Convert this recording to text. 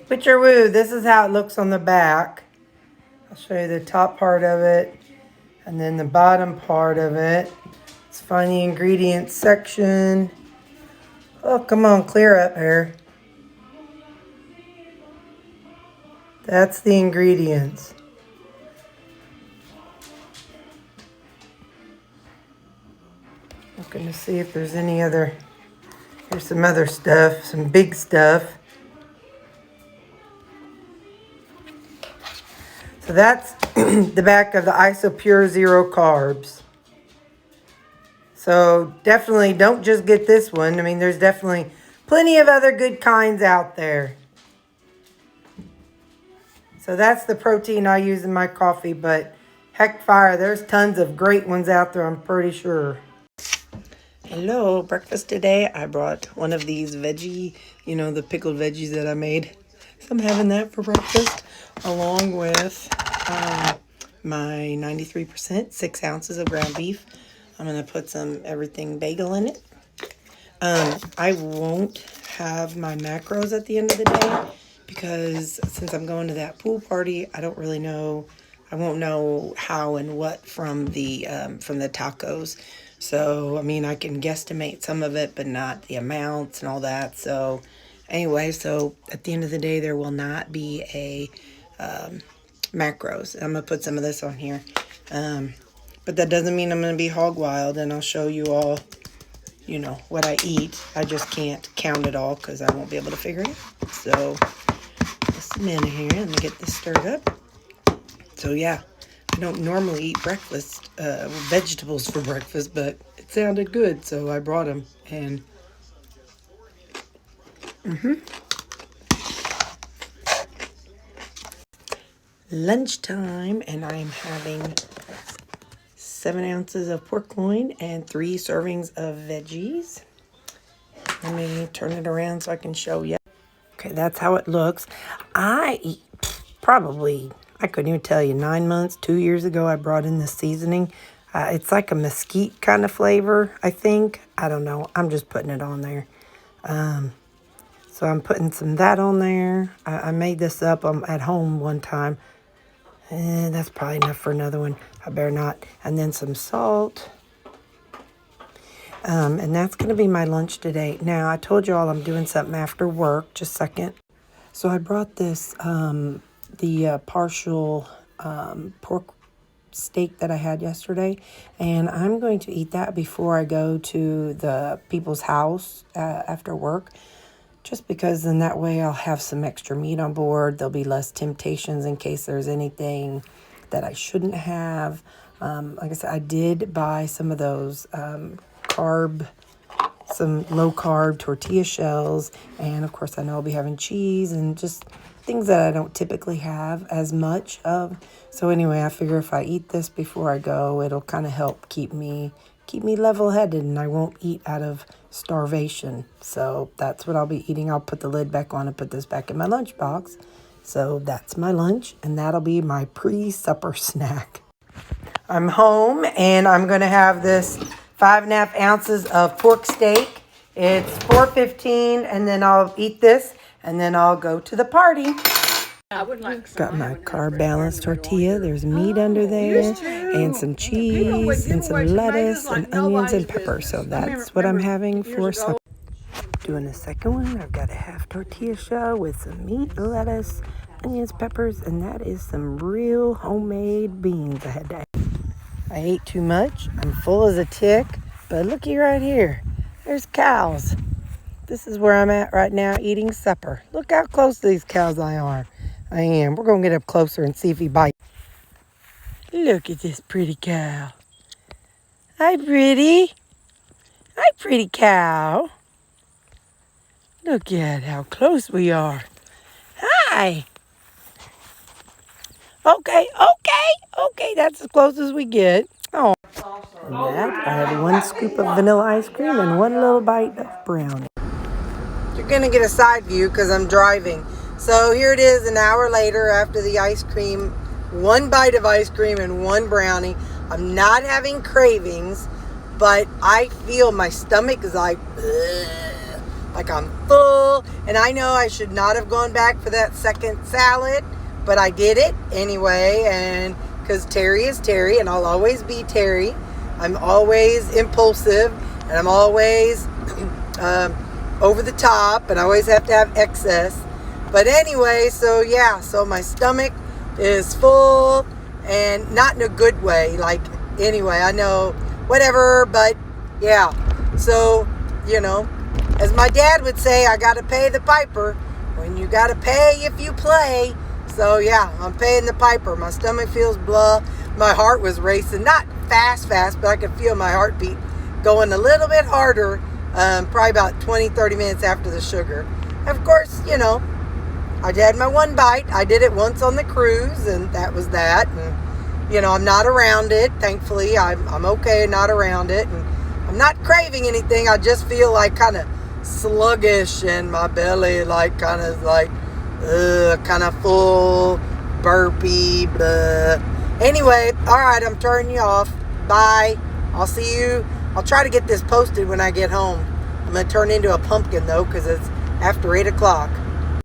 Witcheroo, this is how it looks on the back. I'll show you the top part of it and then the bottom part of it. Let's find the ingredients section. Oh, come on, clear up here. That's the ingredients. Looking to see if there's any other. Here's some other stuff, some big stuff. So that's the back of the Isopure Zero Carbs. So definitely don't just get this one. I mean, there's definitely plenty of other good kinds out there. So that's the protein I use in my coffee, but heck fire, there's tons of great ones out there, I'm pretty sure. Hello, breakfast today. I brought one of these veggie, the pickled veggies that I made. So I'm having that for breakfast, along with my 93%, 6 ounces of ground beef. I'm going to put some everything bagel in it. I won't have my macros at the end of the day because since I'm going to that pool party, I don't really know. I won't know how and what from the tacos. So, I mean, I can guesstimate some of it, but not the amounts and all that. So, anyway, so at the end of the day, there will not be a macros. I'm going to put some of this on here. But that doesn't mean I'm going to be hog wild, and I'll show you all, what I eat. I just can't count it all because I won't be able to figure it out. So, just a minute here. Let me get this stirred up. So, yeah. I don't normally eat breakfast, vegetables for breakfast, but it sounded good, so I brought them. And lunchtime, and I'm having 7 ounces of pork loin and 3 servings of veggies. Let me turn it around so I can show you. Okay, that's how it looks. I couldn't even tell you, 9 months, 2 years ago, I brought in this seasoning. It's like a mesquite kind of flavor, I think. I don't know. I'm just putting it on there. So I'm putting some of that on there. I made this up at home one time. That's probably enough for another one. I better not. And then some salt. And that's going to be my lunch today. Now, I told you all I'm doing something after work. Just a second. So I brought this... the partial pork steak that I had yesterday, and I'm going to eat that before I go to the people's house after work, just because then that way I'll have some extra meat on board. There'll be less temptations in case there's anything that I shouldn't have. Like I said, I did buy some of those some low-carb tortilla shells, and of course I know I'll be having cheese and just things that I don't typically have as much of. So anyway, I figure if I eat this before I go, it'll kind of help keep me level-headed, and I won't eat out of starvation. So that's what I'll be eating. I'll put the lid back on and put this back in my lunchbox. So that's my lunch, and that'll be my pre-supper snack. I'm home, and I'm going to have this 5.5 ounces of pork steak. It's $4.15, and then I'll eat this, and then I'll go to the party. Got my carb balanced tortilla. There's meat under there, and some cheese, and some lettuce, and onions, and pepper. So that's what I'm having for supper. Doing the second one, I've got a half tortilla shell with some meat, lettuce, onions, peppers, and that is some real homemade beans I had to add. I ate too much. I'm full as a tick, but looky right here. There's cows. This is where I'm at right now eating supper. Look how close to these cows I am. We're going to get up closer and see if he bites. Look at this pretty cow. Hi, pretty. Hi, pretty cow. Look at how close we are. Hi. Okay. That's as close as we get. Oh. And that, I had 1 scoop of vanilla ice cream and 1 little bite of brownie. You're going to get a side view because I'm driving. So here it is an hour later after the ice cream. 1 bite of ice cream and 1 brownie. I'm not having cravings, but I feel my stomach is like, ugh. like I'm full. And I know I should not have gone back for that second salad, but I did it anyway. And because Terry is Terry, and I'll always be Terry. I'm always impulsive, and I'm always over the top, and I always have to have excess. But anyway, so yeah, so my stomach is full, and not in a good way. Like, anyway, I know, whatever, but yeah. So, as my dad would say, I got to pay the piper. When you got to pay if you play. So yeah, I'm paying the piper. My stomach feels blah. My heart was racing, not fast, but I could feel my heartbeat going a little bit harder, probably about 20-30 minutes after the sugar. Of course, I had my one bite. I did it once on the cruise, and that was that. And, I'm not around it. Thankfully, I'm okay not around it. And I'm not craving anything. I just feel like kind of sluggish in my belly, like kind of like, kind of full, burpy, blah. Anyway, all right, I'm turning you off. Bye. I'll see you. I'll try to get this posted when I get home. I'm going to turn into a pumpkin, though, because it's after 8 o'clock.